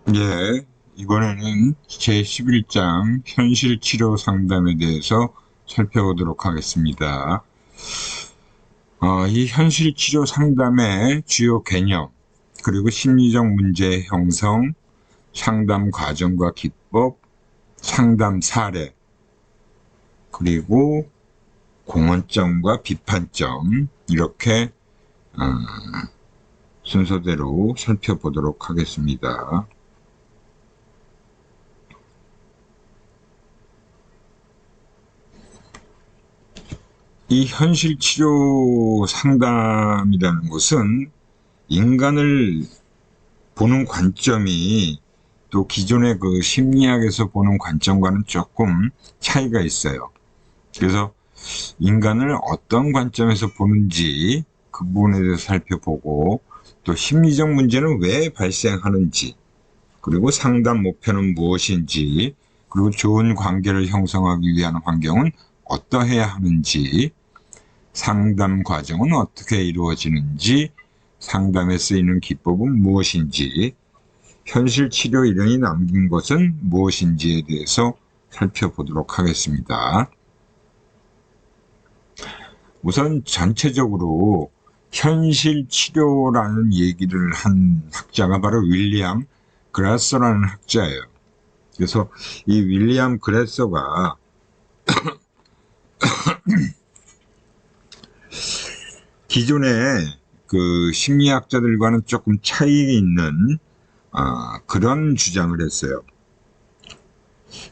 예, 이번에는 제11장 현실치료 상담에 대해서 살펴보도록 하겠습니다. 이 현실치료 상담의 주요 개념, 그리고 심리적 문제 형성, 상담 과정과 기법, 상담 사례, 그리고 공헌점과 비판점, 이렇게 순서대로 살펴보도록 하겠습니다. 이 현실치료 상담이라는 것은 인간을 보는 관점이 또 기존의 그 심리학에서 보는 관점과는 조금 차이가 있어요. 그래서 인간을 어떤 관점에서 보는지 그 부분에 대해서 살펴보고, 또 심리적 문제는 왜 발생하는지, 그리고 상담 목표는 무엇인지, 그리고 좋은 관계를 형성하기 위한 환경은 어떠해야 하는지, 상담 과정은 어떻게 이루어지는지, 상담에 쓰이는 기법은 무엇인지, 현실 치료 이론이 남긴 것은 무엇인지에 대해서 살펴보도록 하겠습니다. 우선 전체적으로 현실 치료라는 얘기를 한 학자가 바로 윌리엄 그라서라는 학자예요. 그래서 이 윌리엄 그라서가 기존의 그 심리학자들과는 조금 차이 있는 그런 주장을 했어요.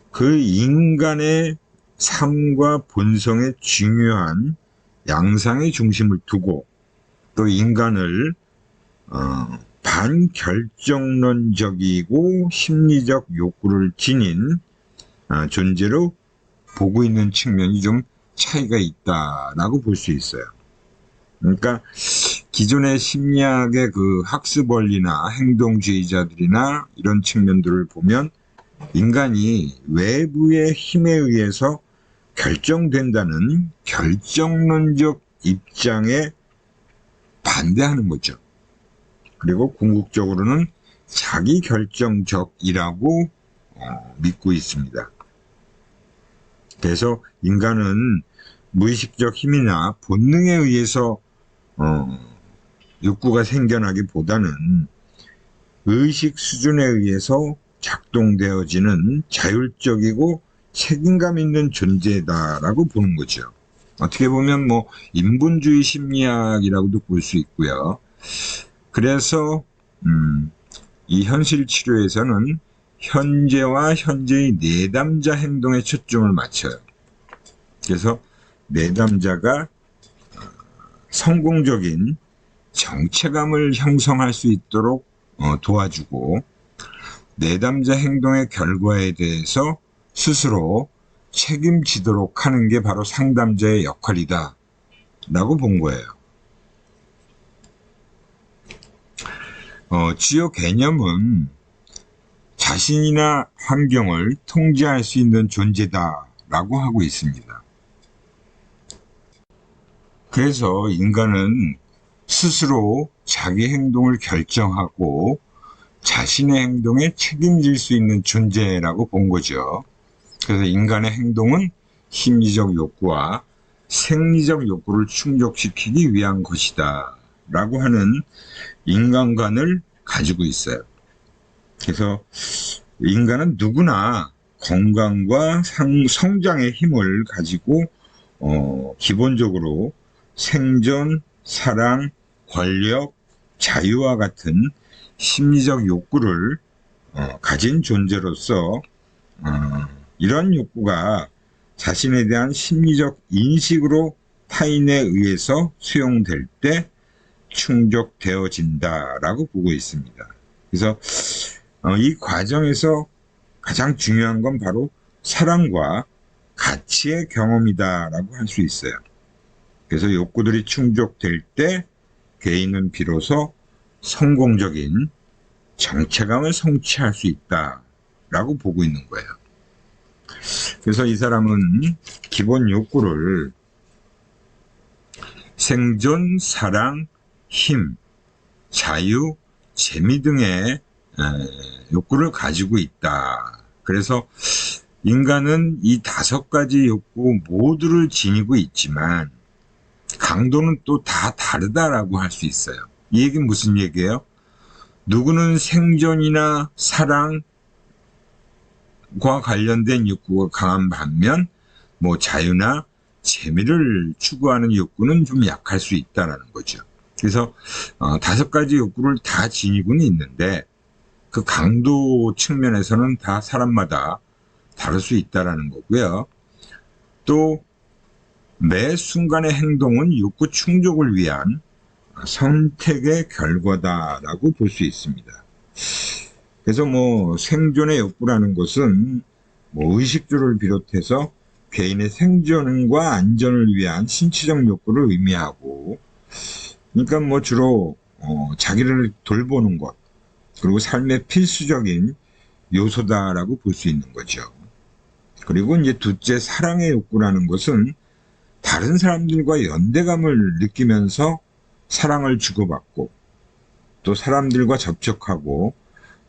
그 인간의 삶과 본성에 중요한 양상의 중심을 두고, 또 인간을 반결정론적이고 심리적 욕구를 지닌 존재로 보고 있는 측면이 좀 차이가 있다라고 볼 수 있어요. 그러니까 기존의 심리학의 그 학습 원리나 행동주의자들이나 이런 측면들을 보면 인간이 외부의 힘에 의해서 결정된다는 결정론적 입장에 반대하는 거죠. 그리고 궁극적으로는 자기결정적이라고 믿고 있습니다. 그래서 인간은 무의식적 힘이나 본능에 의해서 욕구가 생겨나기보다는 의식 수준에 의해서 작동되어지는 자율적이고 책임감 있는 존재다라고 보는 거죠. 어떻게 보면 뭐 인본주의 심리학이라고도 볼 수 있고요. 그래서 이 현실 치료에서는 현재와 현재의 내담자 행동에 초점을 맞춰요. 그래서 내담자가 성공적인 정체감을 형성할 수 있도록 도와주고, 내담자 행동의 결과에 대해서 스스로 책임지도록 하는 게 바로 상담자의 역할이다 라고 본 거예요. 주요 개념은 자신이나 환경을 통제할 수 있는 존재다 라고 하고 있습니다. 그래서 인간은 스스로 자기 행동을 결정하고 자신의 행동에 책임질 수 있는 존재라고 본 거죠. 그래서 인간의 행동은 심리적 욕구와 생리적 욕구를 충족시키기 위한 것이다 라고 하는 인간관을 가지고 있어요. 그래서 인간은 누구나 건강과 성장의 힘을 가지고 기본적으로 생존, 사랑, 권력, 자유와 같은 심리적 욕구를 가진 존재로서 이런 욕구가 자신에 대한 심리적 인식으로 타인에 의해서 수용될 때 충족되어진다라고 보고 있습니다. 그래서 이 과정에서 가장 중요한 건 바로 사랑과 가치의 경험이다라고 할 수 있어요. 그래서 욕구들이 충족될 때 개인은 비로소 성공적인 정체감을 성취할 수 있다라고 보고 있는 거예요. 그래서 이 사람은 기본 욕구를 생존, 사랑, 힘, 자유, 재미 등의 욕구를 가지고 있다. 그래서 인간은 이 5가지 욕구 모두를 지니고 있지만 강도는 또 다 다르다라고 할 수 있어요. 이 얘기는 무슨 얘기예요? 누구는 생존이나 사랑과 관련된 욕구가 강한 반면 뭐 자유나 재미를 추구하는 욕구는 좀 약할 수 있다라는 거죠. 그래서 5가지 욕구를 다 지니고는 있는데 그 강도 측면에서는 다 사람마다 다를 수 있다라는 거고요. 또 매 순간의 행동은 욕구 충족을 위한 선택의 결과다라고 볼 수 있습니다. 그래서 뭐 생존의 욕구라는 것은 뭐 의식주를 비롯해서 개인의 생존과 안전을 위한 신체적 욕구를 의미하고, 그러니까 뭐 주로 자기를 돌보는 것, 그리고 삶의 필수적인 요소다라고 볼 수 있는 거죠. 그리고 이제 둘째, 사랑의 욕구라는 것은 다른 사람들과 연대감을 느끼면서 사랑을 주고받고 또 사람들과 접촉하고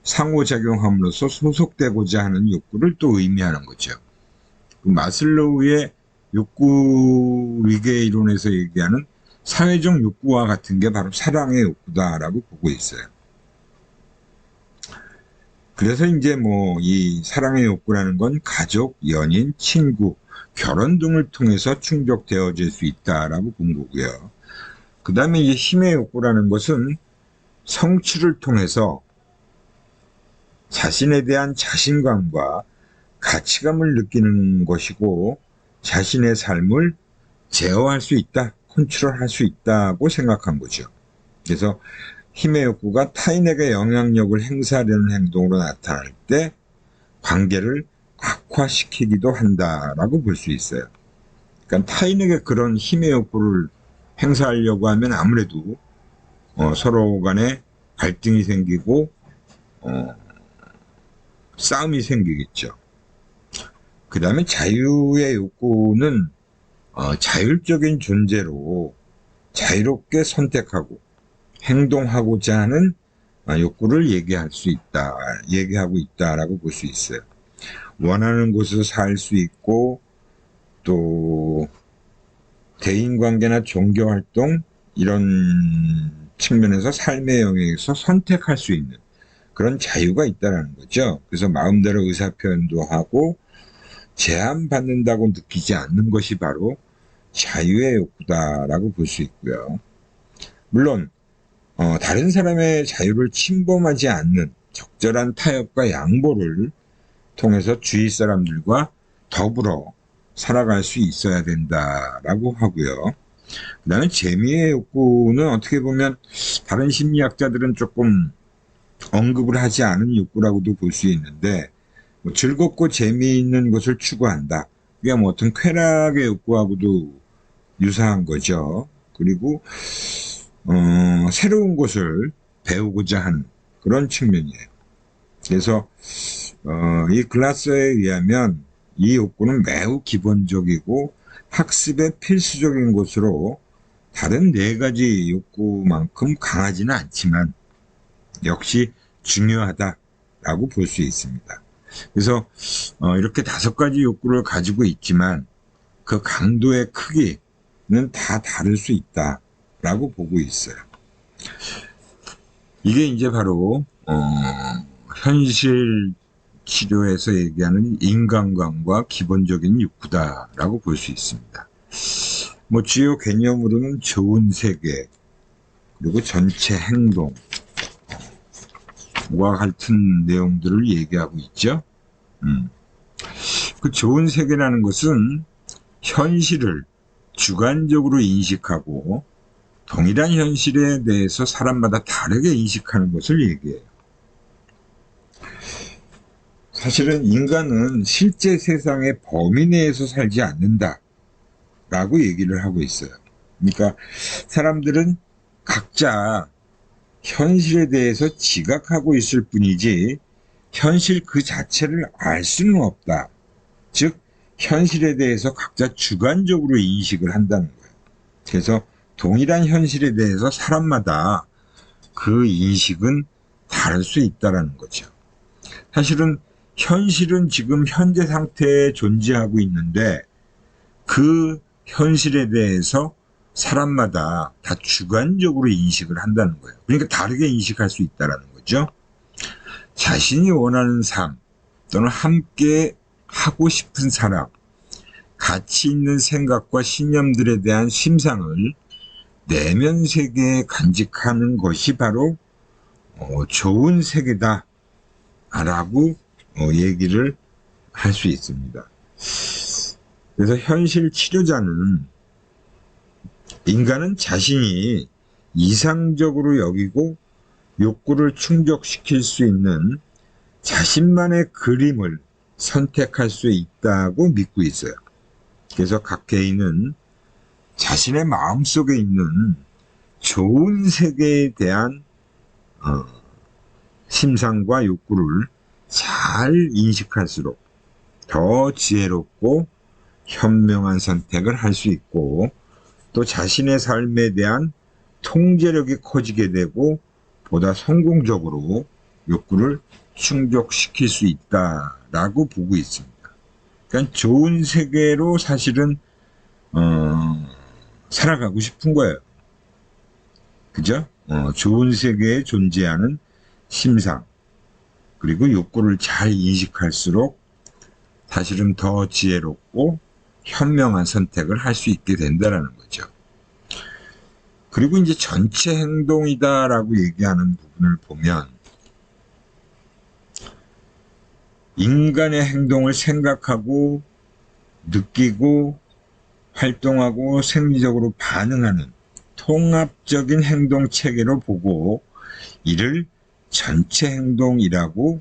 상호작용함으로써 소속되고자 하는 욕구를 또 의미하는 거죠. 마슬로우의 욕구 위계 이론에서 얘기하는 사회적 욕구와 같은 게 바로 사랑의 욕구다라고 보고 있어요. 그래서 이제 뭐 이 사랑의 욕구라는 건 가족, 연인, 친구, 결혼 등을 통해서 충족되어질 수 있다라고 본 거고요. 그 다음에 이 힘의 욕구라는 것은 성취를 통해서 자신에 대한 자신감과 가치감을 느끼는 것이고 자신의 삶을 제어할 수 있다, 컨트롤할 수 있다고 생각한 거죠. 그래서 힘의 욕구가 타인에게 영향력을 행사하려는 행동으로 나타날 때 관계를 악화시키기도 한다라고 볼 수 있어요. 그러니까 타인에게 그런 힘의 욕구를 행사하려고 하면 아무래도 서로 간에 갈등이 생기고 싸움이 생기겠죠. 그 다음에 자유의 욕구는 자율적인 존재로 자유롭게 선택하고 행동하고자 하는 욕구를 얘기하고 있다라고 볼 수 있어요. 원하는 곳에서 살 수 있고 또 대인관계나 종교활동 이런 측면에서 삶의 영역에서 선택할 수 있는 그런 자유가 있다는 거죠. 그래서 마음대로 의사표현도 하고 제한받는다고 느끼지 않는 것이 바로 자유의 욕구다라고 볼 수 있고요. 물론 다른 사람의 자유를 침범하지 않는 적절한 타협과 양보를 통해서 주위 사람들과 더불어 살아갈 수 있어야 된다라고 하고요. 그 다음에 재미의 욕구는 어떻게 보면 다른 심리학자들은 조금 언급을 하지 않은 욕구라고도 볼 수 있는데 뭐 즐겁고 재미있는 것을 추구한다. 그게 뭐 어떤 쾌락의 욕구하고도 유사한 거죠. 그리고 새로운 것을 배우고자 하는 그런 측면이에요. 그래서 이 글라서에 의하면 이 욕구는 매우 기본적이고 학습의 필수적인 것으로 다른 4가지 욕구만큼 강하지는 않지만 역시 중요하다라고 볼 수 있습니다. 그래서 이렇게 5가지 욕구를 가지고 있지만 그 강도의 크기는 다 다를 수 있다라고 보고 있어요. 이게 이제 바로 현실 치료에서 얘기하는 인간관과 기본적인 욕구다라고 볼 수 있습니다. 뭐 주요 개념으로는 좋은 세계 그리고 전체 행동과 같은 내용들을 얘기하고 있죠. 그 좋은 세계라는 것은 현실을 주관적으로 인식하고 동일한 현실에 대해서 사람마다 다르게 인식하는 것을 얘기해요. 사실은 인간은 실제 세상의 범위 내에서 살지 않는다 라고 얘기를 하고 있어요. 그러니까 사람들은 각자 현실에 대해서 지각하고 있을 뿐이지 현실 그 자체를 알 수는 없다. 즉 현실에 대해서 각자 주관적으로 인식을 한다는 거예요. 그래서 동일한 현실에 대해서 사람마다 그 인식은 다를 수 있다라는 거죠. 사실은 현실은 지금 현재 상태에 존재하고 있는데 그 현실에 대해서 사람마다 다 주관적으로 인식을 한다는 거예요. 그러니까 다르게 인식할 수 있다는 거죠. 자신이 원하는 삶 또는 함께 하고 싶은 사람, 가치 있는 생각과 신념들에 대한 심상을 내면 세계에 간직하는 것이 바로 좋은 세계다 라고 얘기를 할 수 있습니다. 그래서 현실 치료자는 인간은 자신이 이상적으로 여기고 욕구를 충족시킬 수 있는 자신만의 그림을 선택할 수 있다고 믿고 있어요. 그래서 각 개인은 자신의 마음속에 있는 좋은 세계에 대한 심상과 욕구를 잘 인식할수록 더 지혜롭고 현명한 선택을 할 수 있고 또 자신의 삶에 대한 통제력이 커지게 되고 보다 성공적으로 욕구를 충족시킬 수 있다라고 보고 있습니다. 그러니까 좋은 세계로 사실은 살아가고 싶은 거예요. 그죠? 좋은 세계에 존재하는 심상 그리고 욕구를 잘 인식할수록 사실은 더 지혜롭고 현명한 선택을 할 수 있게 된다는 거죠. 그리고 이제 전체 행동이다라고 얘기하는 부분을 보면 인간의 행동을 생각하고 느끼고 활동하고 생리적으로 반응하는 통합적인 행동 체계로 보고 이를 전체 행동이라고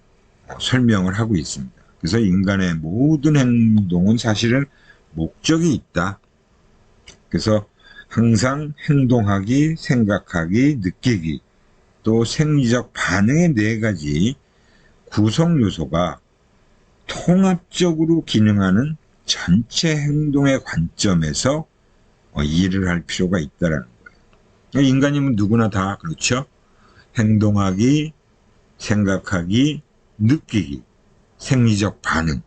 설명을 하고 있습니다. 그래서 인간의 모든 행동은 사실은 목적이 있다. 그래서 항상 행동하기, 생각하기, 느끼기, 또 생리적 반응의 4가지 구성 요소가 통합적으로 기능하는 전체 행동의 관점에서 이해를 할 필요가 있다는 거예요. 인간이면 누구나 다 그렇죠. 행동하기, 생각하기, 느끼기, 생리적 반응.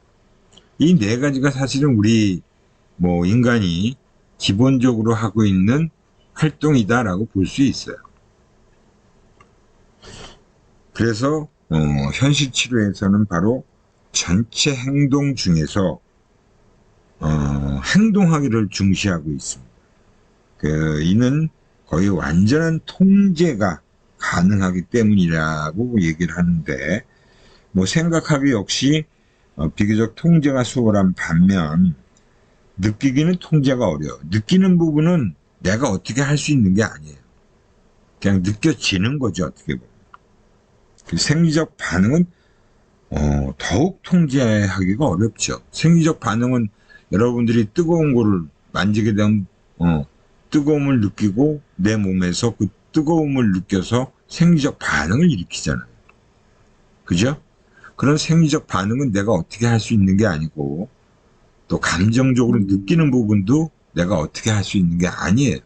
이 4가지가 사실은 우리 인간이 기본적으로 하고 있는 활동이다라고 볼 수 있어요. 그래서 현실 치료에서는 바로 전체 행동 중에서 행동하기를 중시하고 있습니다. 이는 거의 완전한 통제가 가능하기 때문이라고 얘기를 하는데 생각하기 역시 비교적 통제가 수월한 반면 느끼기는 통제가 어려워. 느끼는 부분은 내가 어떻게 할 수 있는 게 아니에요. 그냥 느껴지는 거죠, 어떻게 보면. 생리적 반응은 더욱 통제하기가 어렵죠. 생리적 반응은 여러분들이 뜨거운 거를 만지게 되면 뜨거움을 느끼고 내 몸에서 그 뜨거움을 느껴서 생리적 반응을 일으키잖아요. 그죠? 그런 생리적 반응은 내가 어떻게 할 수 있는 게 아니고 또 감정적으로 느끼는 부분도 내가 어떻게 할 수 있는 게 아니에요.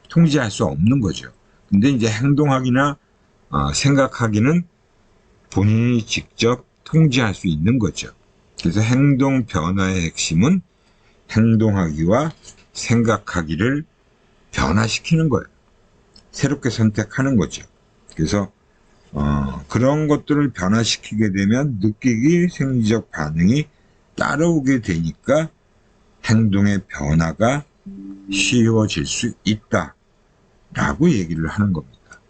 통제할 수 없는 거죠. 근데 이제 행동하기나 생각하기는 본인이 직접 통제할 수 있는 거죠. 그래서 행동 변화의 핵심은 행동하기와 생각하기를 변화시키는 거예요. 새롭게 선택하는 거죠. 그래서 그런 것들을 변화시키게 되면 느끼기, 생리적 반응이 따라오게 되니까 행동의 변화가 쉬워질 수 있다라고 얘기를 하는 겁니다.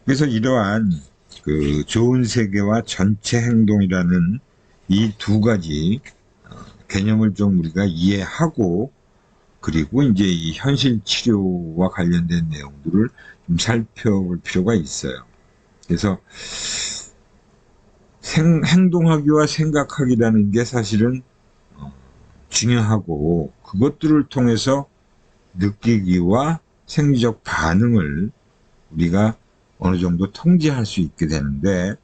그래서 이러한 좋은 세계와 전체 행동이라는 이 2가지 개념을 좀 우리가 이해하고 그리고 이제 이 현실 치료와 관련된 내용들을 좀 살펴볼 필요가 있어요. 그래서 행동하기와 생각하기라는 게 사실은 중요하고 그것들을 통해서 느끼기와 생리적 반응을 우리가 어느 정도 통제할 수 있게 되는데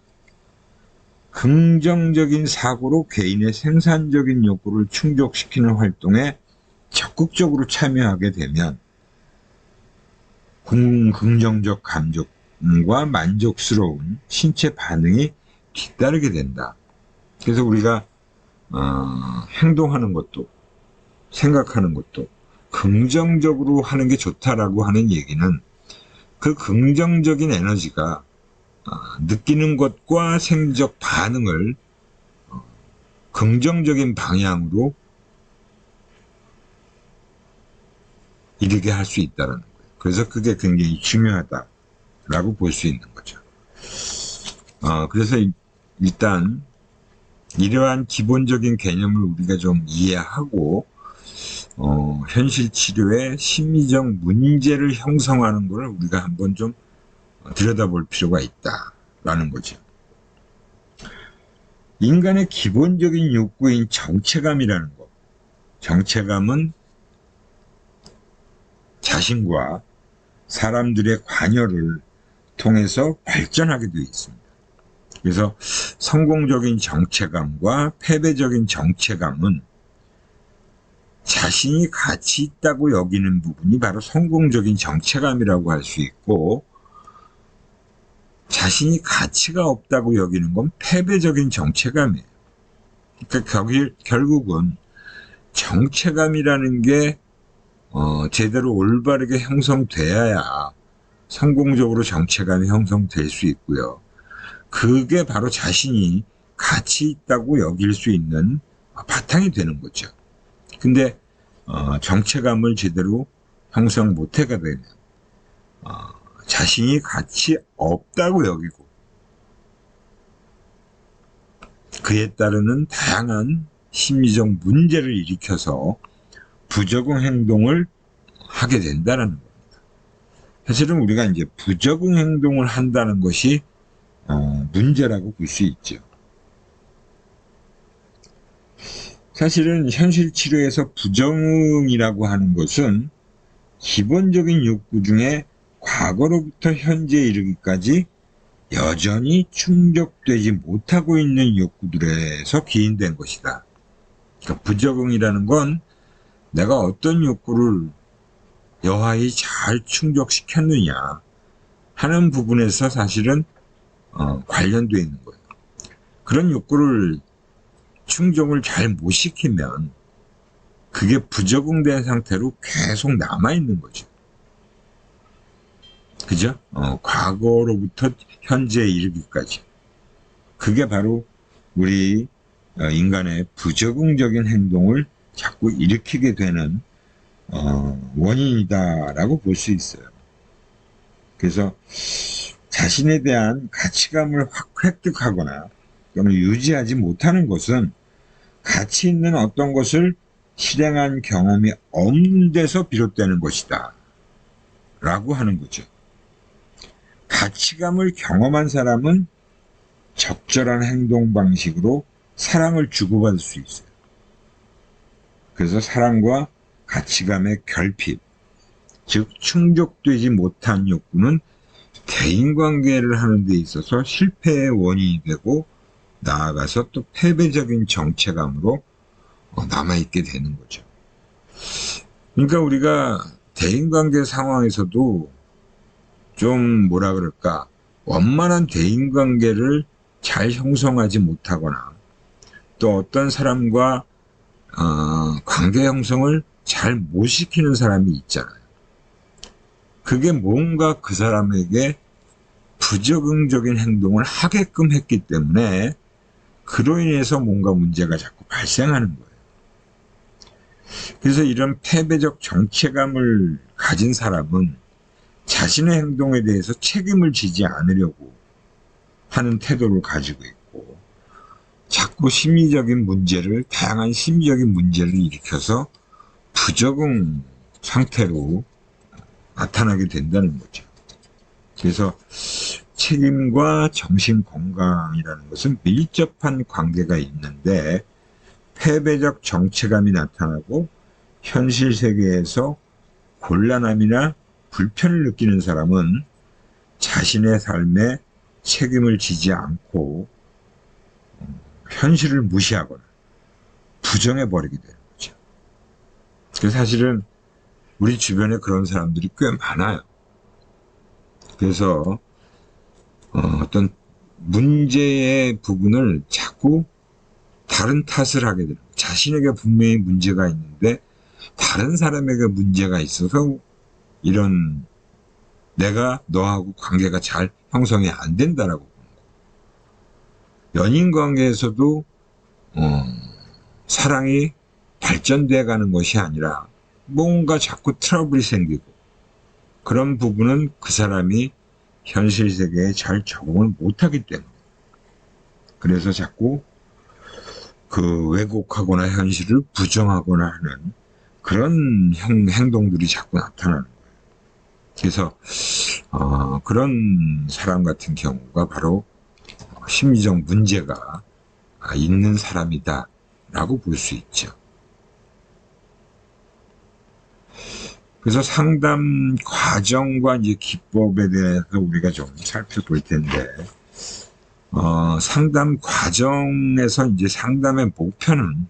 긍정적인 사고로 개인의 생산적인 욕구를 충족시키는 활동에 적극적으로 참여하게 되면 긍정적 만족스러운 신체 반응이 뒤따르게 된다. 그래서 우리가 행동하는 것도 생각하는 것도 긍정적으로 하는 게 좋다라고 하는 얘기는 그 긍정적인 에너지가 느끼는 것과 생리적 반응을 긍정적인 방향으로 이르게 할 수 있다는 거예요. 그래서 그게 굉장히 중요하다라고 볼 수 있는 거죠. 그래서 일단 이러한 기본적인 개념을 우리가 좀 이해하고 현실 치료의 심리적 문제를 형성하는 것을 우리가 한번 좀 들여다볼 필요가 있다라는 거죠. 인간의 기본적인 욕구인 정체감이라는 것. 정체감은 자신과 사람들의 관여를 통해서 발전하게 되어 있습니다. 그래서 성공적인 정체감과 패배적인 정체감은 자신이 가치 있다고 여기는 부분이 바로 성공적인 정체감이라고 할 수 있고, 자신이 가치가 없다고 여기는 건 패배적인 정체감이에요. 그러니까 결국은 정체감이라는 게 제대로 올바르게 형성돼야 성공적으로 정체감이 형성될 수 있고요. 그게 바로 자신이 가치 있다고 여길 수 있는 바탕이 되는 거죠. 근데 정체감을 제대로 형성 못하게 되면 자신이 가치 없다고 여기고 그에 따르는 다양한 심리적 문제를 일으켜서 부적응 행동을 하게 된다는 겁니다. 사실은 우리가 이제 부적응 행동을 한다는 것이 문제라고 볼 수 있죠. 사실은 현실 치료에서 부정응이라고 하는 것은 기본적인 욕구 중에 과거로부터 현재에 이르기까지 여전히 충족되지 못하고 있는 욕구들에서 기인된 것이다. 그러니까 부적응이라는 건 내가 어떤 욕구를 여하히 잘 충족시켰느냐 하는 부분에서 사실은 관련되어 있는 거예요. 그런 욕구를 충족을 잘 못 시키면 그게 부적응된 상태로 계속 남아있는 거죠. 그죠? 과거로부터 현재에 이르기까지. 그게 바로 우리 인간의 부적응적인 행동을 자꾸 일으키게 되는 원인이다라고 볼 수 있어요. 그래서 자신에 대한 가치감을 획득하거나 또는 유지하지 못하는 것은 가치 있는 어떤 것을 실행한 경험이 없는 데서 비롯되는 것이다 라고 하는 거죠. 가치감을 경험한 사람은 적절한 행동 방식으로 사랑을 주고받을 수 있어요. 그래서 사랑과 가치감의 결핍, 즉 충족되지 못한 욕구는 대인관계를 하는 데 있어서 실패의 원인이 되고 나아가서 또 패배적인 정체감으로 남아있게 되는 거죠. 그러니까 우리가 대인관계 상황에서도 좀 뭐라 그럴까, 원만한 대인관계를 잘 형성하지 못하거나 또 어떤 사람과 관계 형성을 잘 못 시키는 사람이 있잖아요. 그게 뭔가 그 사람에게 부적응적인 행동을 하게끔 했기 때문에 그로 인해서 뭔가 문제가 자꾸 발생하는 거예요. 그래서 이런 패배적 정체감을 가진 사람은 자신의 행동에 대해서 책임을 지지 않으려고 하는 태도를 가지고 있고 자꾸 다양한 심리적인 문제를 일으켜서 부적응 상태로 나타나게 된다는 거죠. 그래서 책임과 정신 건강이라는 것은 밀접한 관계가 있는데 패배적 정체감이 나타나고 현실 세계에서 곤란함이나 불편을 느끼는 사람은 자신의 삶에 책임을 지지 않고 현실을 무시하거나 부정해버리게 되는 거죠. 그래서 사실은 우리 주변에 그런 사람들이 꽤 많아요. 그래서 어떤 문제의 부분을 자꾸 다른 탓을 하게 되는 거예요. 자신에게 분명히 문제가 있는데 다른 사람에게 문제가 있어서 이런 내가 너하고 관계가 잘 형성이 안 된다라고. 연인 관계에서도 사랑이 발전돼 가는 것이 아니라 뭔가 자꾸 트러블이 생기고 그런 부분은 그 사람이 현실 세계에 잘 적응을 못하기 때문에 그래서 자꾸 그 왜곡하거나 현실을 부정하거나 하는 그런 행동들이 자꾸 나타나는 거예요. 그래서 그런 사람 같은 경우가 바로 심리적 문제가 있는 사람이다 라고 볼 수 있죠. 그래서 상담 과정과 이제 기법에 대해서 우리가 좀 살펴볼 텐데, 상담 과정에서 이제 상담의 목표는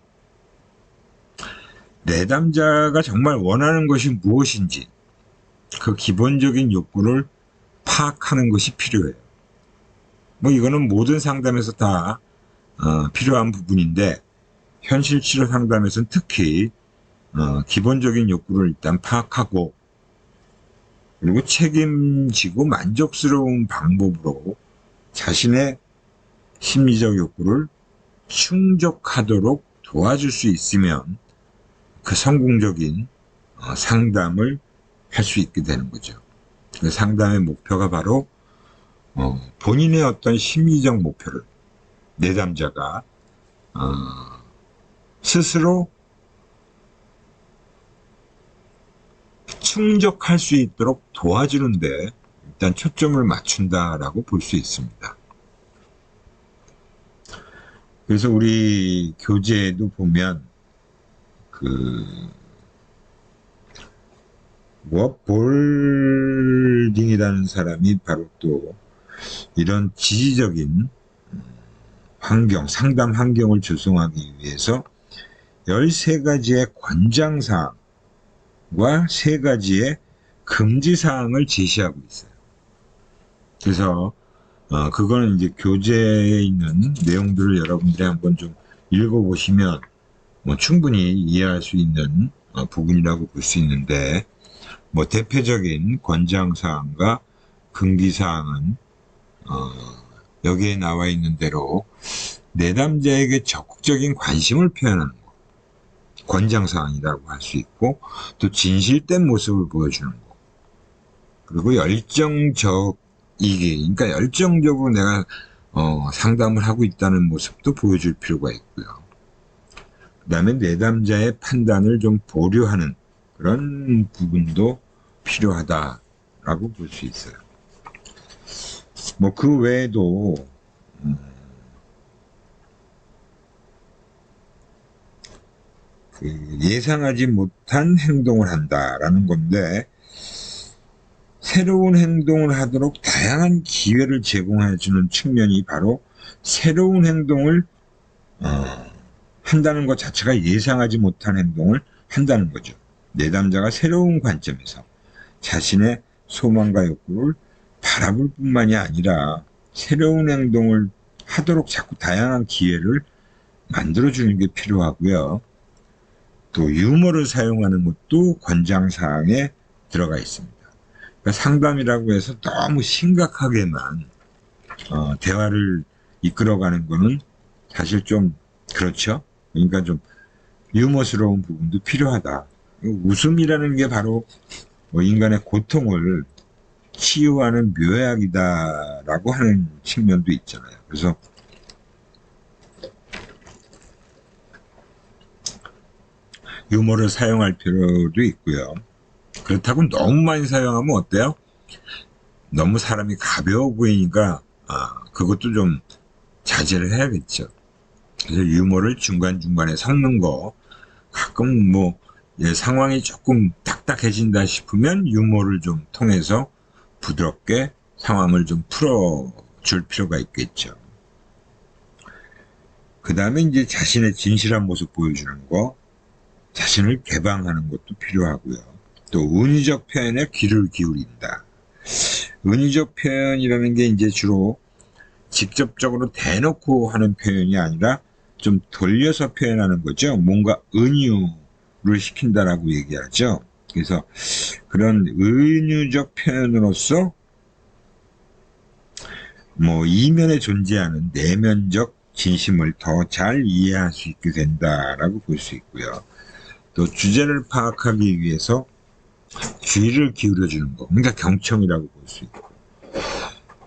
내담자가 정말 원하는 것이 무엇인지 그 기본적인 욕구를 파악하는 것이 필요해요. 뭐 이거는 모든 상담에서 다 필요한 부분인데 현실 치료 상담에서는 특히 기본적인 욕구를 일단 파악하고 그리고 책임지고 만족스러운 방법으로 자신의 심리적 욕구를 충족하도록 도와줄 수 있으면 그 성공적인 상담을 할 수 있게 되는 거죠. 그 상담의 목표가 바로 본인의 어떤 심리적 목표를 내담자가 스스로 충족할 수 있도록 도와주는데 일단 초점을 맞춘다라고 볼 수 있습니다. 그래서 우리 교재에도 보면 볼딩이라는 사람이 바로 또 이런 지지적인 환경, 상담 환경을 조성하기 위해서 13가지의 권장사항과 3가지의 금지사항을 제시하고 있어요. 그래서 그거는 이제 교재에 있는 내용들을 여러분들이 한번 좀 읽어보시면 충분히 이해할 수 있는 부분이라고 볼 수 있는데 대표적인 권장사항과 금기사항은 여기에 나와 있는 대로 내담자에게 적극적인 관심을 표현하는 것, 권장사항이라고 할 수 있고 또 진실된 모습을 보여주는 것, 그리고 열정적이게, 그러니까 열정적으로 내가 상담을 하고 있다는 모습도 보여줄 필요가 있고요. 그 다음에 내담자의 판단을 좀 보류하는 그런 부분도 필요하다라고 볼 수 있어요. 그 외에도 예상하지 못한 행동을 한다라는 건데 새로운 행동을 하도록 다양한 기회를 제공해주는 측면이 바로 새로운 행동을 한다는 것 자체가 예상하지 못한 행동을 한다는 거죠. 내담자가 새로운 관점에서 자신의 소망과 욕구를 바라볼 뿐만이 아니라 새로운 행동을 하도록 자꾸 다양한 기회를 만들어주는 게 필요하고요. 또 유머를 사용하는 것도 권장사항에 들어가 있습니다. 그러니까 상담이라고 해서 너무 심각하게만 대화를 이끌어가는 거는 사실 좀 그렇죠. 그러니까 좀 유머스러운 부분도 필요하다. 웃음이라는 게 바로 인간의 고통을 치유하는 묘약이다라고 하는 측면도 있잖아요. 그래서 유머를 사용할 필요도 있고요. 그렇다고 너무 많이 사용하면 어때요? 너무 사람이 가벼워 보이니까 그것도 좀 자제를 해야겠죠. 그래서 유머를 중간중간에 섞는 거, 가끔 상황이 조금 딱딱해진다 싶으면 유머를 좀 통해서 부드럽게 상황을 좀 풀어줄 필요가 있겠죠. 그 다음에 이제 자신의 진실한 모습 보여주는 거, 자신을 개방하는 것도 필요하고요. 또 운의적 표현에 귀를 기울인다. 은유적 표현이라는 게 이제 주로 직접적으로 대놓고 하는 표현이 아니라 좀 돌려서 표현하는 거죠. 뭔가 은유를 시킨다라고 얘기하죠. 그래서 그런 은유적 표현으로서 뭐 이면에 존재하는 내면적 진심을 더 잘 이해할 수 있게 된다라고 볼 수 있고요. 또 주제를 파악하기 위해서 귀를 기울여주는 거, 그러니까 경청이라고 볼 수 있고,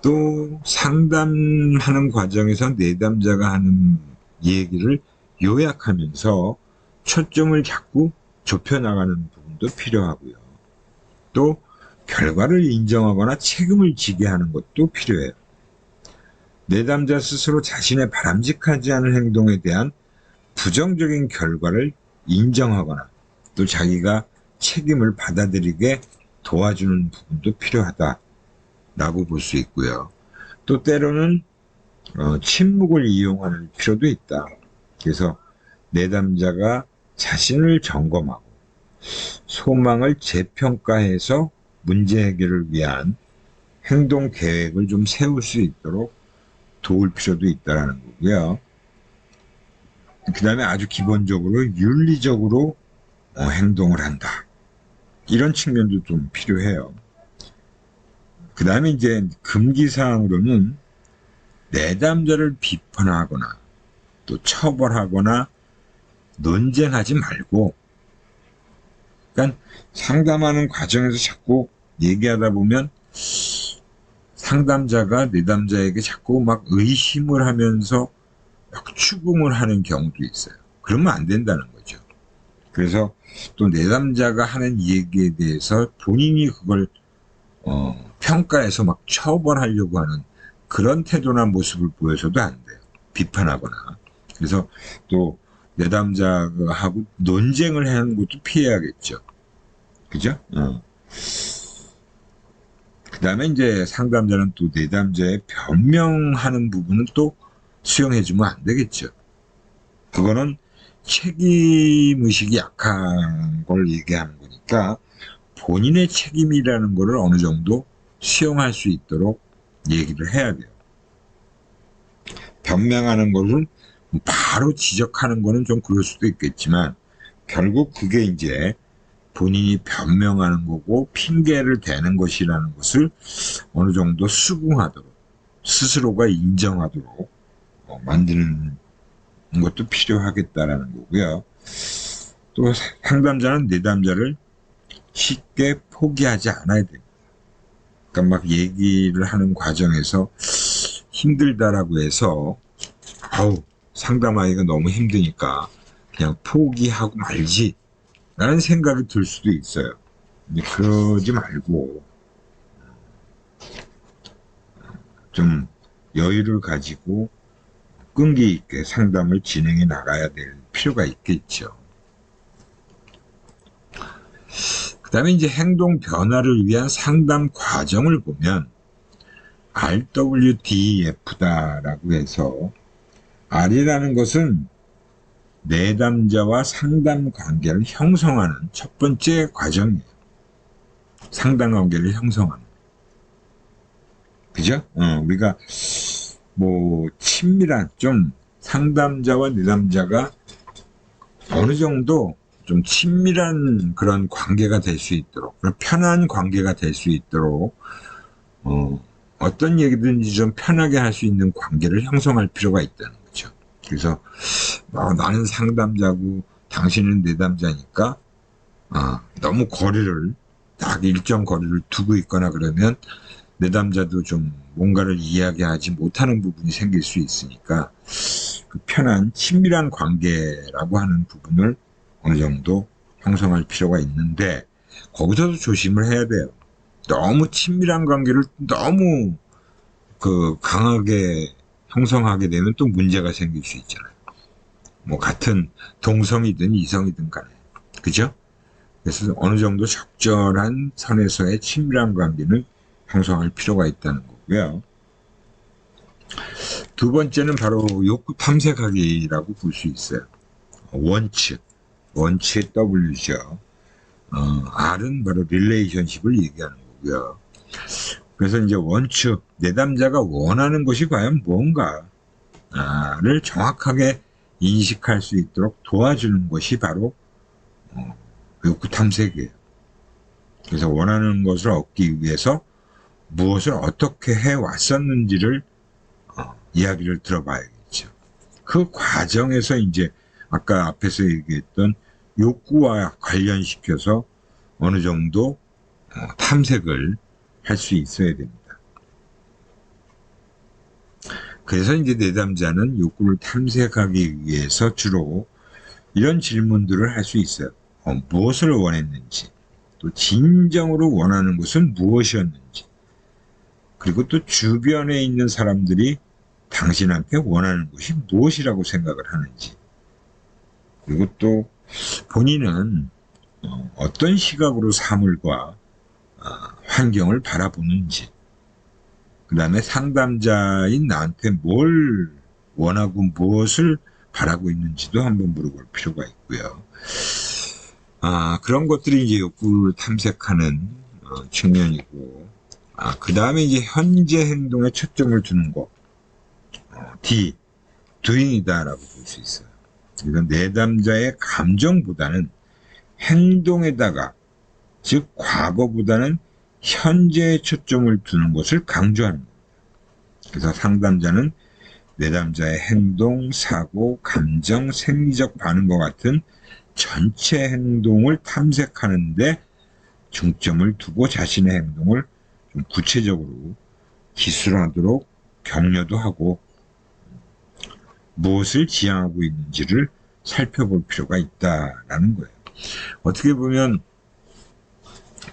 또 상담하는 과정에서 내담자가 하는 얘기를 요약하면서 초점을 자꾸 좁혀나가는 부분도 필요하고요. 또 결과를 인정하거나 책임을 지게 하는 것도 필요해요. 내담자 스스로 자신의 바람직하지 않은 행동에 대한 부정적인 결과를 인정하거나 또 자기가 책임을 받아들이게 도와주는 부분도 필요하다라고 볼 수 있고요. 또 때로는 침묵을 이용할 필요도 있다. 그래서 내담자가 자신을 점검하고 소망을 재평가해서 문제 해결을 위한 행동 계획을 좀 세울 수 있도록 도울 필요도 있다는 거고요. 그 다음에 아주 기본적으로 윤리적으로 행동을 한다. 이런 측면도 좀 필요해요. 그 다음에 이제 금기사항으로는 내담자를 비판하거나 또 처벌하거나 논쟁하지 말고, 그러니까 상담하는 과정에서 자꾸 얘기하다 보면 상담자가 내담자에게 자꾸 막 의심을 하면서 막 추궁을 하는 경우도 있어요. 그러면 안 된다는 거죠. 그래서 또 내담자가 하는 얘기에 대해서 본인이 그걸 평가해서 막 처벌하려고 하는 그런 태도나 모습을 보여서도 안 돼요. 비판하거나. 그래서 또 내담자하고 논쟁을 하는 것도 피해야겠죠. 그죠? 그 다음에 이제 상담자는 또 내담자의 변명하는 부분은 또 수용해주면 안 되겠죠. 그거는 책임의식이 약한 걸 얘기하는 거니까 본인의 책임이라는 거를 어느 정도 수용할 수 있도록 얘기를 해야 돼요. 변명하는 것은 바로 지적하는 거는 좀 그럴 수도 있겠지만 결국 그게 이제 본인이 변명하는 거고 핑계를 대는 것이라는 것을 어느 정도 수긍하도록 스스로가 인정하도록 만드는 것도 필요하겠다라는 거고요. 또 상담자는 내담자를 쉽게 포기하지 않아야 돼요. 그러니까 막 얘기를 하는 과정에서 힘들다라고 해서 상담하기가 너무 힘드니까 그냥 포기하고 말지 라는 생각이 들 수도 있어요. 근데 그러지 말고 좀 여유를 가지고 끈기 있게 상담을 진행해 나가야 될 필요가 있겠죠. 그 다음에 이제 행동 변화를 위한 상담 과정을 보면 RWDF다라고 해서 R이라는 것은 내담자와 상담 관계를 형성하는 첫 번째 과정이에요. 상담 관계를 형성하는. 그죠? 우리가 뭐 친밀한 좀 상담자와 내담자가 어느 정도 좀 친밀한 그런 관계가 될 수 있도록, 편한 관계가 될 수 있도록 어떤 얘기든지 좀 편하게 할 수 있는 관계를 형성할 필요가 있다는 거죠. 그래서 나는 상담자고 당신은 내담자니까 너무 거리를 딱 일정 거리를 두고 있거나 그러면 내담자도 좀 뭔가를 이야기하지 못하는 부분이 생길 수 있으니까 그 편한 친밀한 관계라고 하는 부분을 어느 정도 형성할 필요가 있는데 거기서도 조심을 해야 돼요. 너무 친밀한 관계를 너무 강하게 형성하게 되면 또 문제가 생길 수 있잖아요. 뭐 같은 동성이든 이성이든 간에. 그죠? 그래서 어느 정도 적절한 선에서의 친밀한 관계는 형성할 필요가 있다는 거고요. 두 번째는 바로 욕구 탐색하기라고 볼 수 있어요. 원칙 W죠. R은 바로 릴레이션십을 얘기하는 거고요. 그래서 이제 원칙, 내담자가 원하는 것이 과연 뭔가를 정확하게 인식할 수 있도록 도와주는 것이 바로 욕구 탐색이에요. 그래서 원하는 것을 얻기 위해서 무엇을 어떻게 해왔었는지를 이야기를 들어봐야겠죠. 그 과정에서 이제 아까 앞에서 얘기했던 욕구와 관련시켜서 어느 정도 탐색을 할 수 있어야 됩니다. 그래서 이제 내담자는 욕구를 탐색하기 위해서 주로 이런 질문들을 할 수 있어요. 무엇을 원했는지, 또 진정으로 원하는 것은 무엇이었는지, 그리고 또 주변에 있는 사람들이 당신한테 원하는 것이 무엇이라고 생각을 하는지, 그리고 또 본인은 어떤 시각으로 사물과 환경을 바라보는지, 그 다음에 상담자인 나한테 뭘 원하고 무엇을 바라고 있는지도 한번 물어볼 필요가 있고요. 그런 것들이 이제 욕구를 탐색하는 측면이고, 그 다음에 이제 현재 행동에 초점을 두는 것, D, doing이다라고 볼 수 있어요. 그러니까 내담자의 감정보다는 행동에다가, 즉 과거보다는 현재에 초점을 두는 것을 강조하는 겁니다. 그래서 상담자는 내담자의 행동, 사고, 감정, 생리적 반응과 같은 전체 행동을 탐색하는데 중점을 두고 자신의 행동을 좀 구체적으로 기술하도록 격려도 하고 무엇을 지향하고 있는지를 살펴볼 필요가 있다라는 거예요. 어떻게 보면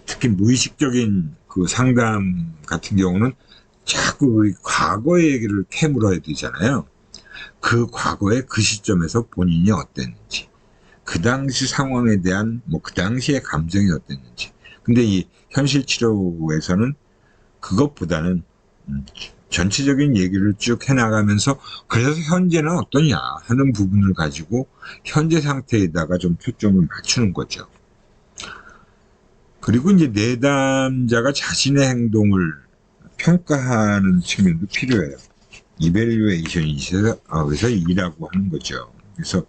특히 무의식적인 그 상담 같은 경우는 자꾸 과거의 얘기를 캐물어야 되잖아요. 그 과거의 그 시점에서 본인이 어땠는지, 그 당시 상황에 대한 그 당시의 감정이 어땠는지. 근데 이 현실 치료에서는 그것보다는 전체적인 얘기를 쭉 해나가면서 그래서 현재는 어떠냐 하는 부분을 가지고 현재 상태에다가 좀 초점을 맞추는 거죠. 그리고 이제 내담자가 자신의 행동을 평가하는 측면도 필요해요. 이벨리에이션에서 일하고 하는 거죠. 그래서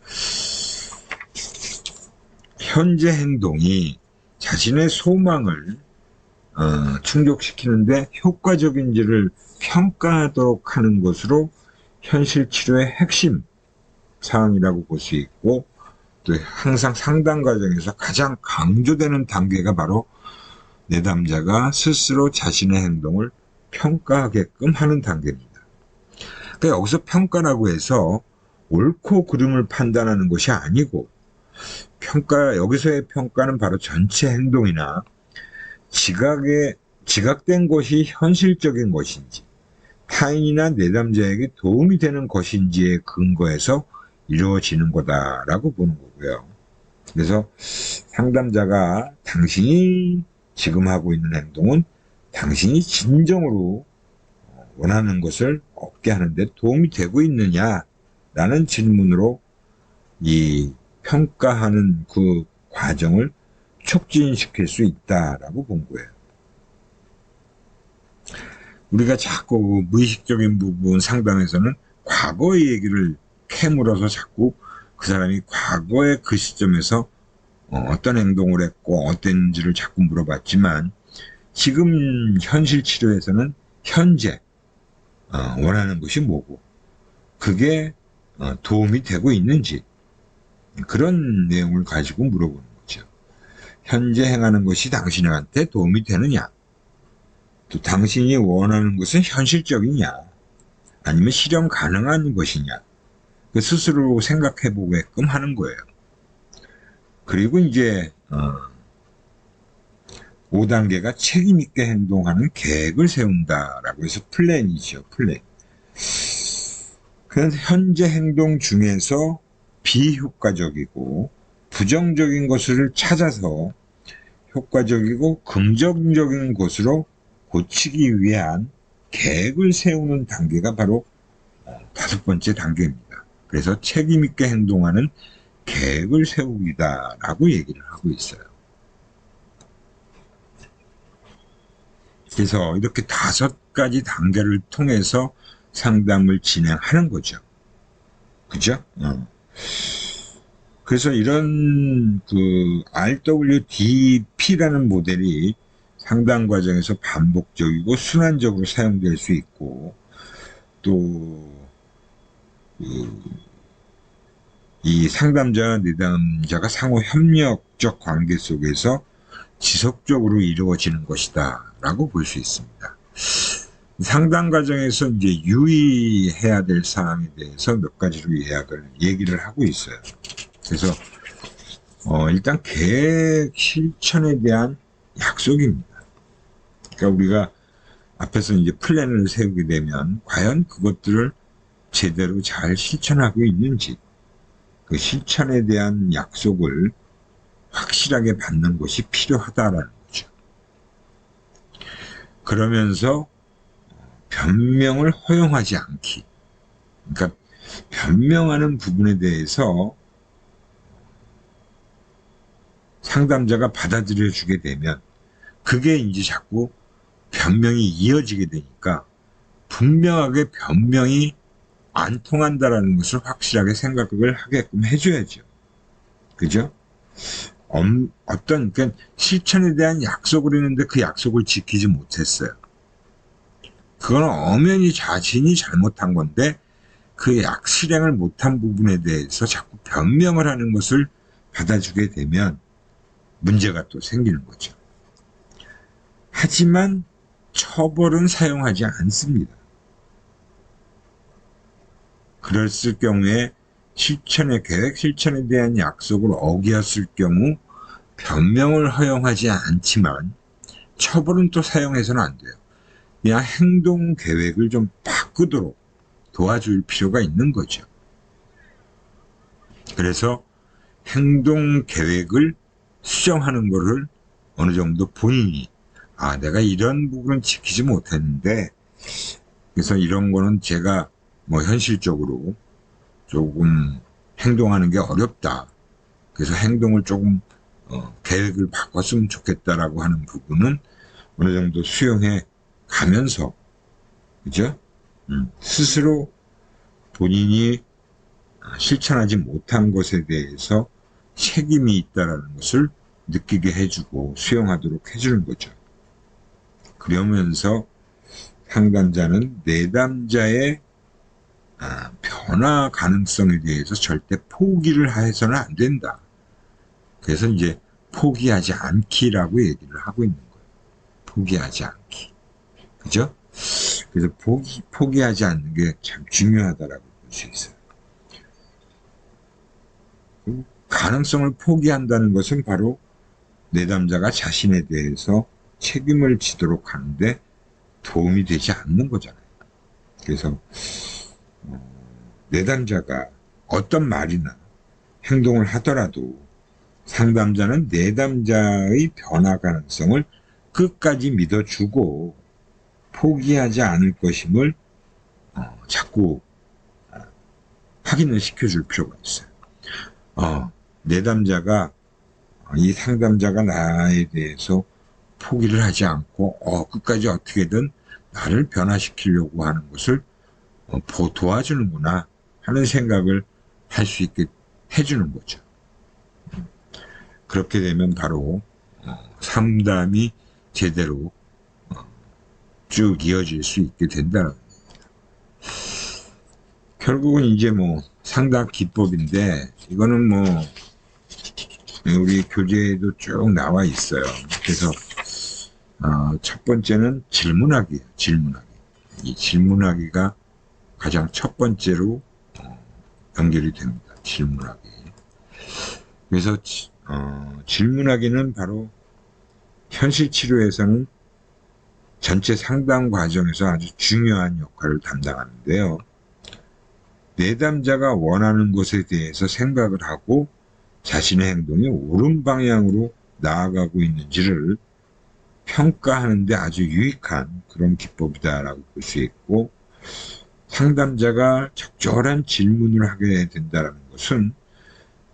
현재 행동이 자신의 소망을 충족시키는데 효과적인지를 평가하도록 하는 것으로 현실 치료의 핵심 사항이라고 볼 수 있고, 또 항상 상담 과정에서 가장 강조되는 단계가 바로 내담자가 스스로 자신의 행동을 평가하게끔 하는 단계입니다. 그러니까 여기서 평가라고 해서 옳고 그름을 판단하는 것이 아니고, 여기서의 평가는 바로 전체 행동이나 지각된 것이 현실적인 것인지, 타인이나 내담자에게 도움이 되는 것인지에 근거해서 이루어지는 거다라고 보는 거고요. 그래서 상담자가 당신이 지금 하고 있는 행동은 당신이 진정으로 원하는 것을 얻게 하는데 도움이 되고 있느냐라는 질문으로 이 평가하는 그 과정을 촉진시킬 수 있다라고 본 거예요. 우리가 자꾸 무의식적인 부분 상담에서는 과거의 얘기를 캐물어서 자꾸 그 사람이 과거의 그 시점에서 어떤 행동을 했고 어땠는지를 자꾸 물어봤지만, 지금 현실 치료에서는 현재 원하는 것이 뭐고 그게 도움이 되고 있는지, 그런 내용을 가지고 물어보는 거죠. 현재 행하는 것이 당신한테 도움이 되느냐, 또 당신이 원하는 것은 현실적이냐, 아니면 실현 가능한 것이냐, 그 스스로 생각해 보게끔 하는 거예요. 그리고 이제 5단계가 책임있게 행동하는 계획을 세운다라고 해서 플랜이죠. 플랜. 그래서 현재 행동 중에서 비효과적이고 부정적인 것을 찾아서 효과적이고 긍정적인 것으로 고치기 위한 계획을 세우는 단계가 바로 5번째 단계입니다. 그래서 책임있게 행동하는 계획을 세우기다라고 얘기를 하고 있어요. 그래서 이렇게 5가지 단계를 통해서 상담을 진행하는 거죠. 그죠? 그래서 이런 RWDP라는 모델이 상담 과정에서 반복적이고 순환적으로 사용될 수 있고, 또 이 상담자와 내담자가 상호 협력적 관계 속에서 지속적으로 이루어지는 것이다 라고 볼 수 있습니다. 상담 과정에서 이제 유의해야 될 사항에 대해서 몇 가지로 얘기를 하고 있어요. 그래서 일단 계획 실천에 대한 약속입니다. 그러니까 우리가 앞에서 이제 플랜을 세우게 되면 과연 그것들을 제대로 잘 실천하고 있는지, 그 실천에 대한 약속을 확실하게 받는 것이 필요하다라는 거죠. 그러면서 변명을 허용하지 않기. 그러니까 변명하는 부분에 대해서 상담자가 받아들여 주게 되면 그게 이제 자꾸 변명이 이어지게 되니까 분명하게 변명이 안 통한다라는 것을 확실하게 생각을 하게끔 해줘야죠. 그죠? 그러니까 실천에 대한 약속을 했는데 그 약속을 지키지 못했어요. 그거는 엄연히 자신이 잘못한 건데 그 실행을 못한 부분에 대해서 자꾸 변명을 하는 것을 받아주게 되면 문제가 또 생기는 거죠. 하지만 처벌은 사용하지 않습니다. 그랬을 경우에 계획 실천에 대한 약속을 어겼을 경우 변명을 허용하지 않지만 처벌은 또 사용해서는 안 돼요. 그냥 행동 계획을 좀 바꾸도록 도와줄 필요가 있는 거죠. 그래서 행동 계획을 수정하는 거를 어느 정도 본인이 내가 이런 부분은 지키지 못했는데 그래서 이런 거는 제가 현실적으로 조금 행동하는 게 어렵다. 그래서 행동을 조금 계획을 바꿨으면 좋겠다라고 하는 부분은 어느 정도 수용해 가면서, 그죠? 스스로 본인이 실천하지 못한 것에 대해서 책임이 있다라는 것을 느끼게 해주고 수용하도록 해주는 거죠. 그러면서 상담자는 내담자의 변화 가능성에 대해서 절대 포기를 해서는 안 된다. 그래서 이제 포기하지 않기라고 얘기를 하고 있는 거예요. 포기하지 않기. 그죠? 그래서 포기하지 않는 게 참 중요하다라고 볼 수 있어요. 가능성을 포기한다는 것은 바로 내담자가 자신에 대해서 책임을 지도록 하는데 도움이 되지 않는 거잖아요. 그래서 내담자가 어떤 말이나 행동을 하더라도 상담자는 내담자의 변화 가능성을 끝까지 믿어주고 포기하지 않을 것임을 자꾸 확인을 시켜줄 필요가 있어요. 내담자가 이 상담자가 나에 대해서 포기를 하지 않고 끝까지 어떻게든 나를 변화시키려고 하는 것을 도와주는구나 하는 생각을 할 수 있게 해주는 거죠. 그렇게 되면 바로 상담이 제대로 쭉 이어질 수 있게 된다는 겁니다. 결국은 이제 상담 기법인데 이거는 우리 교재에도 쭉 나와 있어요. 그래서 첫 번째는 질문하기예요. 질문하기. 이 질문하기가 가장 첫 번째로 연결이 됩니다. 질문하기. 그래서 질문하기는 바로 현실 치료에서는 전체 상담 과정에서 아주 중요한 역할을 담당하는데요. 내담자가 원하는 것에 대해서 생각을 하고 자신의 행동이 옳은 방향으로 나아가고 있는지를 평가하는 데 아주 유익한 그런 기법이다라고 볼 수 있고, 상담자가 적절한 질문을 하게 된다는 것은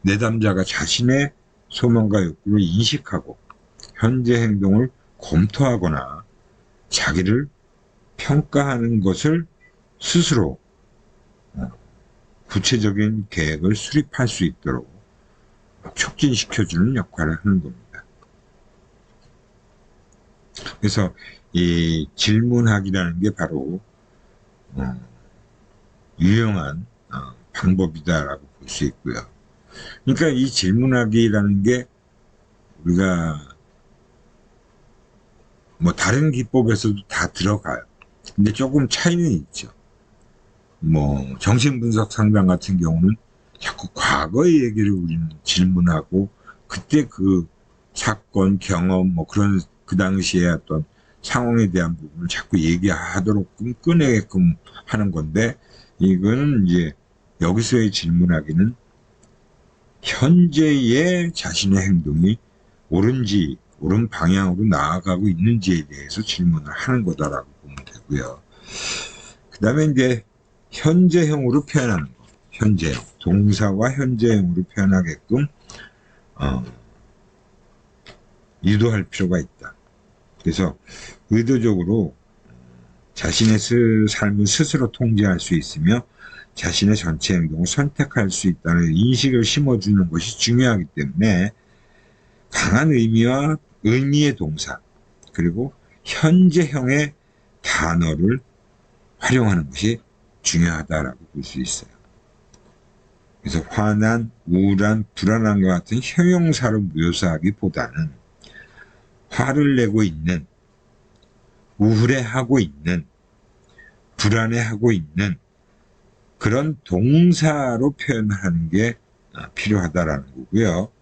내담자가 자신의 소망과 욕구를 인식하고 현재 행동을 검토하거나 자기를 평가하는 것을 스스로 구체적인 계획을 수립할 수 있도록 촉진시켜주는 역할을 하는 겁니다. 그래서 이 질문학이라는 게 바로 유용한 방법이다라고 볼 수 있고요. 그러니까 이 질문학이라는 게 우리가 뭐 다른 기법에서도 다 들어가요. 근데 조금 차이는 있죠. 뭐 정신분석 상담 같은 경우는 자꾸 과거의 얘기를 우리는 질문하고 그때 그 사건, 경험, 뭐 그런 그 당시에 어떤 상황에 대한 부분을 자꾸 얘기하도록 꺼내게끔 하는 건데, 이거는 이제 여기서의 질문하기는 현재의 자신의 행동이 옳은지, 옳은 방향으로 나아가고 있는지에 대해서 질문을 하는 거다라고 보면 되고요. 그 다음에 이제 현재형으로 표현하는 거. 현재형. 동사와 현재형으로 표현하게끔 유도할 필요가 있다. 그래서 의도적으로 자신의 삶을 스스로 통제할 수 있으며 자신의 전체 행동을 선택할 수 있다는 인식을 심어주는 것이 중요하기 때문에 강한 의미의 동사 그리고 현재형의 단어를 활용하는 것이 중요하다라고 볼 수 있어요. 그래서 화난, 우울한, 불안한 것 같은 형용사로 묘사하기보다는 화를 내고 있는, 우울해하고 있는, 불안해하고 있는 그런 동사로 표현하는 게 필요하다라는 거고요.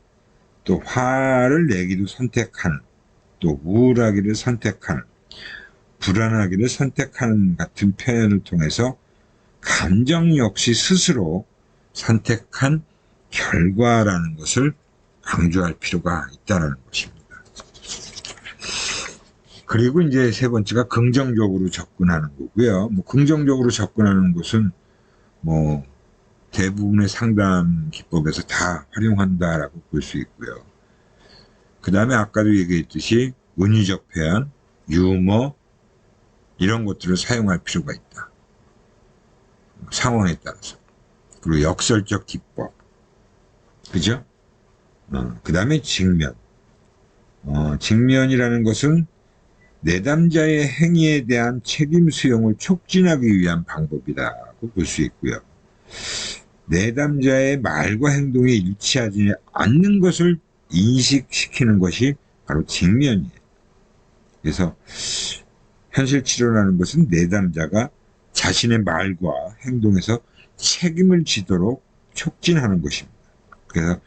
또 화를 내기도 선택하는, 또 우울하기를 선택하는, 불안하기를 선택하는 같은 표현을 통해서 감정 역시 스스로 선택한 결과라는 것을 강조할 필요가 있다는 것입니다. 그리고 이제 세 번째가 긍정적으로 접근하는 거고요. 뭐 긍정적으로 접근하는 것은 뭐 대부분의 상담 기법에서 다 활용한다라고 볼 수 있고요. 그 다음에 아까도 얘기했듯이 은유적 표현, 유머 이런 것들을 사용할 필요가 있다. 상황에 따라서. 그리고 역설적 기법. 그죠? 그 다음에 직면. 직면이라는 것은 내담자의 행위에 대한 책임 수용을 촉진하기 위한 방법이라고 볼 수 있고요. 내담자의 말과 행동이 일치하지 않는 것을 인식시키는 것이 바로 직면이에요. 그래서 현실 치료라는 것은 내담자가 자신의 말과 행동에서 책임을 지도록 촉진하는 것입니다. 그래서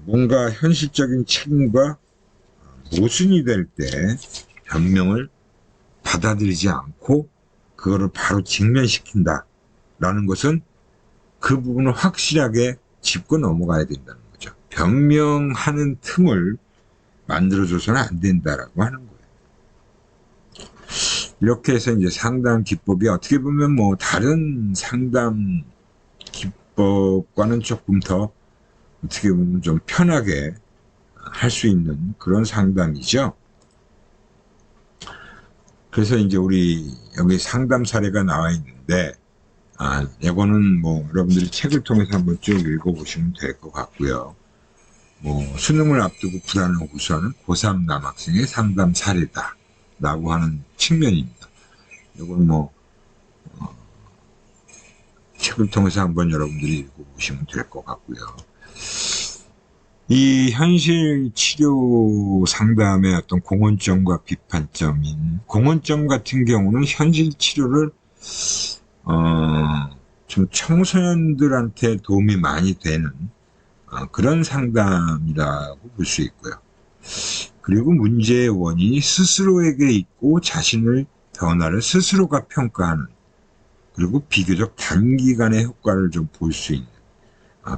뭔가 현실적인 책임과 모순이 될 때 변명을 받아들이지 않고 그거를 바로 직면시킨다 라는 것은 그 부분을 확실하게 짚고 넘어가야 된다는 거죠. 변명하는 틈을 만들어줘서는 안 된다라고 하는 거예요. 이렇게 해서 이제 상담 기법이 어떻게 보면 뭐 다른 상담 기법과는 조금 더 어떻게 보면 좀 편하게 할 수 있는 그런 상담이죠. 그래서 이제 우리 여기 상담 사례가 나와 있는데, 이거는 뭐 여러분들이 책을 통해서 한번 쭉 읽어보시면 될 것 같고요. 뭐 수능을 앞두고 불안을 호소하는 고3 남학생의 상담 사례다 라고 하는 측면입니다. 이건 뭐 책을 통해서 한번 여러분들이 읽어보시면 될 것 같고요. 이 현실 치료 상담의 어떤 공헌점과 비판점인 공헌점 같은 경우는 현실 치료를 좀 청소년들한테 도움이 많이 되는 그런 상담이라고 볼 수 있고요. 그리고 문제의 원인이 스스로에게 있고 자신의 변화를 스스로가 평가하는, 그리고 비교적 단기간의 효과를 좀 볼 수 있는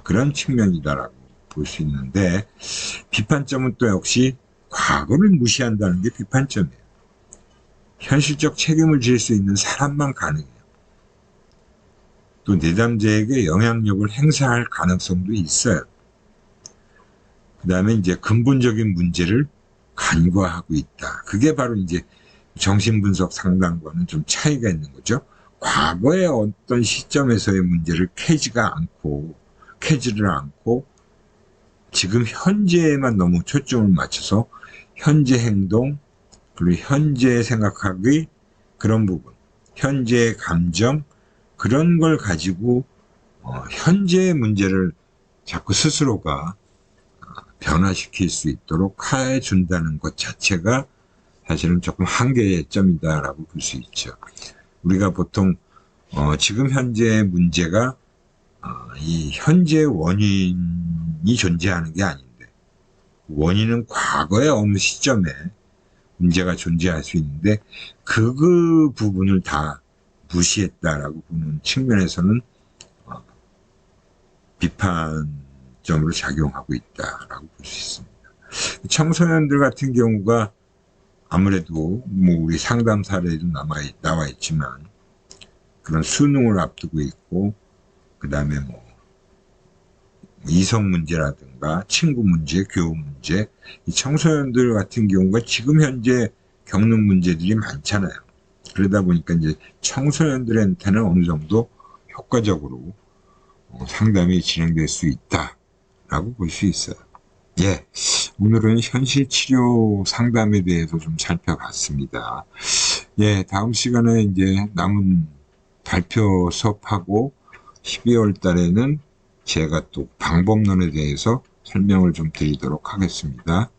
그런 측면이다라고 볼 수 있는데, 비판점은 또 역시 과거를 무시한다는 게 비판점이에요. 현실적 책임을 질 수 있는 사람만 가능해요. 또 내담자에게 영향력을 행사할 가능성도 있어요. 그 다음에 이제 근본적인 문제를 간과하고 있다. 그게 바로 이제 정신분석 상담과는 좀 차이가 있는 거죠. 과거의 어떤 시점에서의 문제를 캐지를 않고 지금 현재에만 너무 초점을 맞춰서 현재 행동, 그리고 현재 생각하기, 그런 부분, 현재의 감정, 그런 걸 가지고 현재의 문제를 자꾸 스스로가 변화시킬 수 있도록 해준다는 것 자체가 사실은 조금 한계의 점이다라고 볼 수 있죠. 우리가 보통 지금 현재의 문제가 이 현재의 원인이 존재하는 게 아닌데, 원인은 과거의 어느 시점에 문제가 존재할 수 있는데 그 부분을 다 무시했다라고 보는 측면에서는 비판점으로 작용하고 있다라고 볼 수 있습니다. 청소년들 같은 경우가 아무래도 뭐 우리 상담 사례도 나와 있지만 그런 수능을 앞두고 있고, 그 다음에 뭐 이성 문제라든가 친구 문제, 교우 문제, 이 청소년들 같은 경우가 지금 현재 겪는 문제들이 많잖아요. 그러다 보니까 이제 청소년들한테는 어느 정도 효과적으로 상담이 진행될 수 있다라고 볼 수 있어요. 예, 오늘은 현실 치료 상담에 대해서 좀 살펴봤습니다. 예, 다음 시간에 이제 남은 발표 수업하고 12월 달에는 제가 또 방법론에 대해서 설명을 좀 드리도록 하겠습니다.